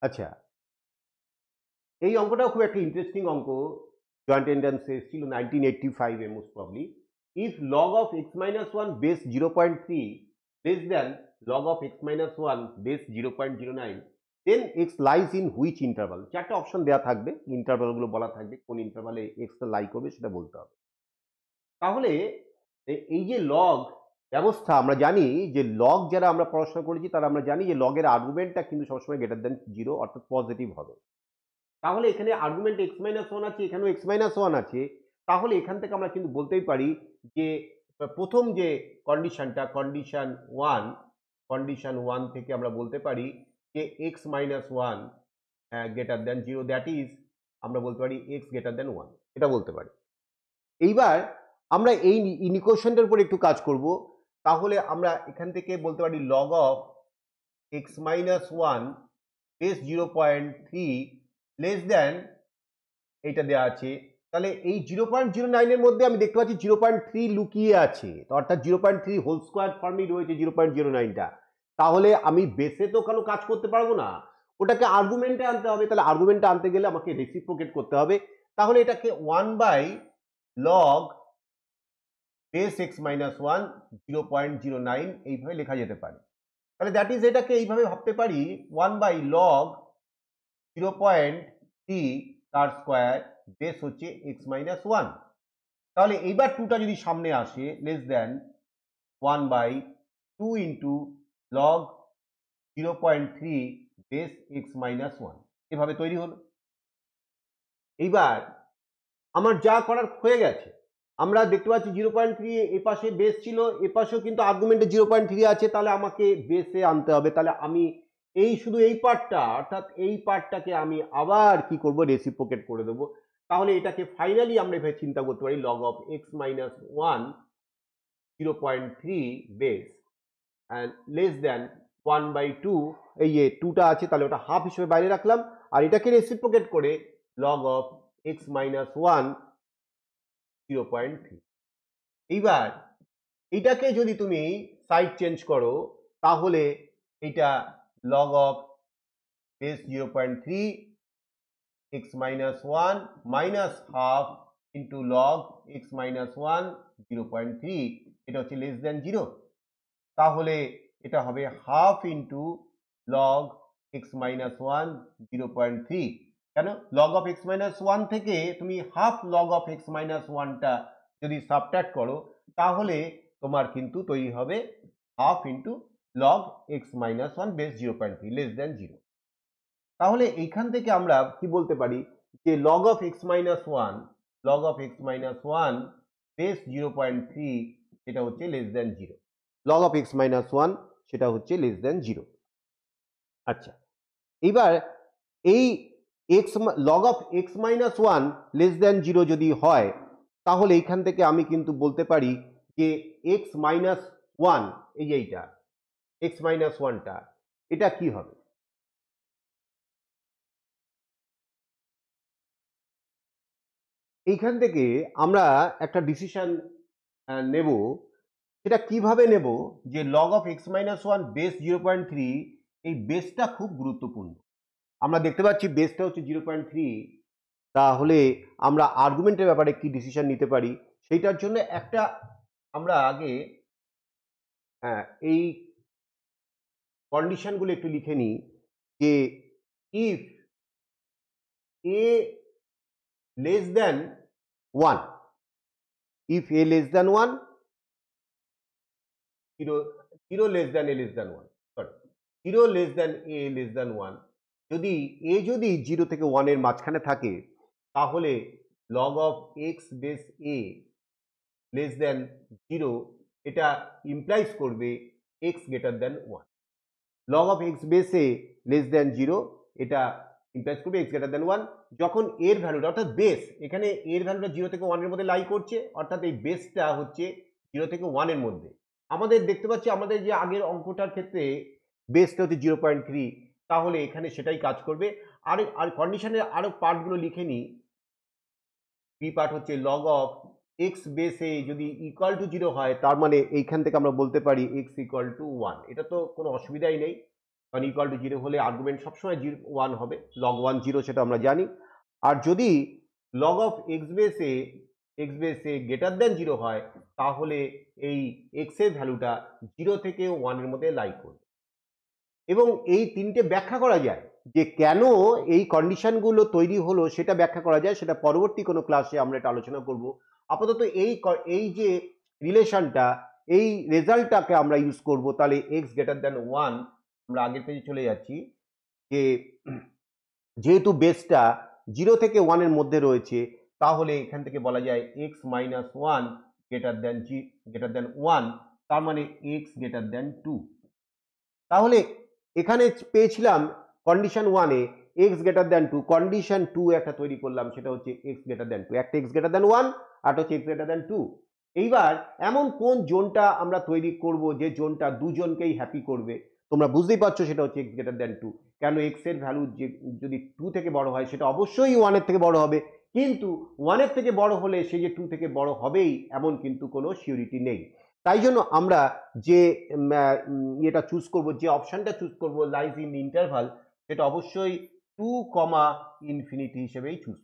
আচ্ছা, এই অঙ্কটাও খুব একটা ইন্টারেস্টিং অঙ্ক। জয়েন্ট এন্ট্রান্সে এসেছিল 1985 এ most probably. If log of x minus one base 0.3 less than log of x minus one base 0.09 then x lies in which interval. চারটা অপশন দেওয়া থাকবে, ইন্টারভালগুলো বলা থাকবে, কোন ইন্টারভালে এক্সটা লাই করবে সেটা বলতে হবে। তাহলে এই যে লগ ব্যবস্থা, আমরা জানি যে লগ যারা আমরা পড়াশোনা করেছি তারা আমরা জানি যে লগের আর্গুমেন্টটা কিন্তু সবসময় গ্রেটার দেন 0 অর্থাৎ পজিটিভ হবে। তাহলে এখানে আর্গুমেন্ট এক্স মাইনাস ওয়ান আছে, এখানেও এক্স মাইনাস ওয়ান আছে। তাহলে এখান থেকে আমরা কিন্তু বলতেই পারি যে প্রথম যে কন্ডিশনটা, কন্ডিশন ওয়ান থেকে আমরা বলতে পারি যে x minus one greater than 0, that is আমরা বলতে পারি এক্স গ্রেটার দেন 1, এটা বলতে পারি। এইবার আমরা এই ইনিকোয়েশনটার উপর একটু কাজ করব। তাহলে আমরা এখান থেকে বলতে পারি log of x minus one base 0.3 less দেন এইটা দেওয়া আছে। তাহলে এই 0.09 এর মধ্যে আমি দেখতে পাচ্ছি 0.3 লুকিয়ে আছে, অর্থাৎ 0.3 হোল স্কোয়ার ফর্মেই রয়েছে 0.09টা। তাহলে আমি বেসে তো কোনো কাজ করতে পারবো না, ওটাকে আর্গুমেন্টে আনতে হবে। তাহলে আর্গুমেন্টে আনতে গেলে আমাকে রেসিপ্রোকেট করতে হবে। তাহলে এটাকে 1/log base x minus one 0.09 এইভাবে লেখা যেতে পারে। তাহলে দ্যাট ইজ এটাকে এইভাবে ভাবতে পারি 1/log 0.3 তার স্কোয়ার বেস হচ্ছে এক্স মাইনাস ওয়ান। তাহলে এইবার টুটা যদি সামনে আসে less than 1/2 into log 0.3 base x minus one, এভাবে তৈরি হলো। এইবার আমার যা করার হয়ে গেছে। আমরা দেখতে পাচ্ছি 0.3 এপাশে বেস ছিল, এপাশেও কিন্তু আর্গুমেন্টে 0.3 আছে, তাহলে আমাকে বেসে আনতে হবে। তাহলে আমি শুধু এই পার্টটা, অর্থাৎ এই পার্টটাকে আমি আবার কি করব, রেসিপ্রোকেট করে দেবো। তাহলে এটাকে ফাইনালি আমরা এভাবে চিন্তা করতে পারি log of x minus one 0.3 base and less than 1/2, এই যে টুটা আছে তাহলে ওটা হাফ হিসেবে বাইরে রাখলাম, আর এটাকে রেসিপ্রোকেট করে log of x minus one 0.3। এইবার এটাকে যদি তুমি সাইড চেঞ্জ করো তাহলে এটা log of base 0.3 x minus one minus half into log x minus one 0.3, এটা হচ্ছে লেস দেন 0। তাহলে এটা হবে half into log x minus one 0.3। কেন? Log of x minus one থেকে তুমি half log of x minus ওয়ানটা যদি সাবট্রাক্ট করো তাহলে তোমার কিন্তু তৈরি হবে half into log x minus one base 0.3 less দেন 0। তাহলে এইখান থেকে আমরা কি বলতে পারি যে log of x minus one base 0.3 এটা হচ্ছে less than 0। Log of x minus one সেটা হচ্ছে লেস দেন 0। আচ্ছা, এবার এই x log of x minus one less than 0 যদি হয় তাহলে এইখান থেকে আমি কিন্তু বলতে পারি যে এক্স মাইনাস ওয়ান, এই যে এইটা এক্স মাইনাস ওয়ানটা, এটা কি হবে? এইখান থেকে আমরা একটা ডিসিশন নেব। সেটা কিভাবে নেব যে log of x minus one base 0.3, এই বেসটা খুব গুরুত্বপূর্ণ। আমরা দেখতে পাচ্ছি বেসটা হচ্ছে 0.3। তাহলে আমরা আর্গুমেন্টের ব্যাপারে কি ডিসিশন নিতে পারি সেইটার জন্য একটা আমরা আগে এই কন্ডিশনগুলো একটু লিখে নিই যে if A less than 1, if a less than 1, 0 less than a less than 1, sorry, 0 less than a less than 1, যদি a যদি 0 থেকে 1 এর মাঝখানে থাকে তাহলে log of x base a less than 0 এটা ইমপ্লাইজ করবে x greater than 1। log of x base a less than 0 এটা ইমপ্লাইজ করবে x greater than 1 যখন এর ভ্যালুটা, অর্থাৎ বেস, এখানে এর ভ্যালুটা 0 থেকে 1 এর মধ্যে লাই করছে, অর্থাৎ এই বেসটা হচ্ছে 0 থেকে 1 এর মধ্যে। আমাদের দেখতে পাচ্ছি আমাদের যে আগের অঙ্কটার ক্ষেত্রে বেসটা হচ্ছে 0.3, তাহলে এখানে সেটাই কাজ করবে। আর কন্ডিশনের আরো পার্টগুলো লিখে নিই। বি পার্ট হচ্ছে লগ অফ এক্স বেসে যদি ইকুয়াল টু 0 হয় তার মানে এইখান থেকে আমরা বলতে পারি এক্স ইকুয়াল টু 1, এটা তো কোনো অসুবিধাই নেই। কারণ ইকুয়াল টু 0 হলে আর্গুমেন্ট সবসময় 1 হবে, লগ 1 0 সেটা আমরা জানি। আর যদি লগ অফ এক্স বেসে গ্রেটার দেন 0 হয় তাহলে এই এক্স এর ভ্যালুটা 0 থেকে 1 এর মধ্যে লাই করবে। এবং এই তিনটে ব্যাখ্যা করা যায়, যে কেন এই কন্ডিশনগুলো তৈরি হলো সেটা ব্যাখ্যা করা যায়, সেটা পরবর্তী কোনো ক্লাসে আমরা এটা আলোচনা করব। আপাতত এই যে রিলেশনটা, এই রেজাল্টটাকে আমরা ইউজ করব। তাহলে এক্স গ্রেটার দেন 1, আমরা আগের পেজে চলে যাচ্ছি, যে যেহেতু বেসটা 0 থেকে 1 এর মধ্যে রয়েছে তাহলে এখান থেকে বলা যায় এক্স মাইনাস 1 গ্রেটার দেন 1, তার মানে এক্স গ্রেটার দেন 2। তাহলে এখানে পেয়েছিলাম কন্ডিশন 1 এ এক্স গ্রেটার দেন 2, কন্ডিশন 2 একটা তৈরি করলাম, সেটা হচ্ছে এক্স গ্রেটার দেন 2, একটা এক্স গ্রেটার দেন 1 আর হচ্ছে এক্স গ্রেটার দেন 2। এইবার এমন কোন জোনটা আমরা তৈরি করব যে জোনটা দুজনকেই হ্যাপি করবে? তোমরা বুঝতেই পারছো সেটা হচ্ছে এক্স গ্রেটার দেন 2। কেন? এক্স এর ভ্যালু যদি 2 থেকে বড় হয় সেটা অবশ্যই 1 এর থেকে বড় হবে, কিন্তু 1 এর থেকে বড় হলে সে যে 2 থেকে বড় হবেই এমন কিন্তু কোনো সিউরিটি নেই। তাই জন্য আমরা যে এটা চুজ করব, যে অপশনটা চুজ করব লাইজ ইন ইন্টারভাল, সেটা অবশ্যই 2, ∞ হিসেবেই চুজ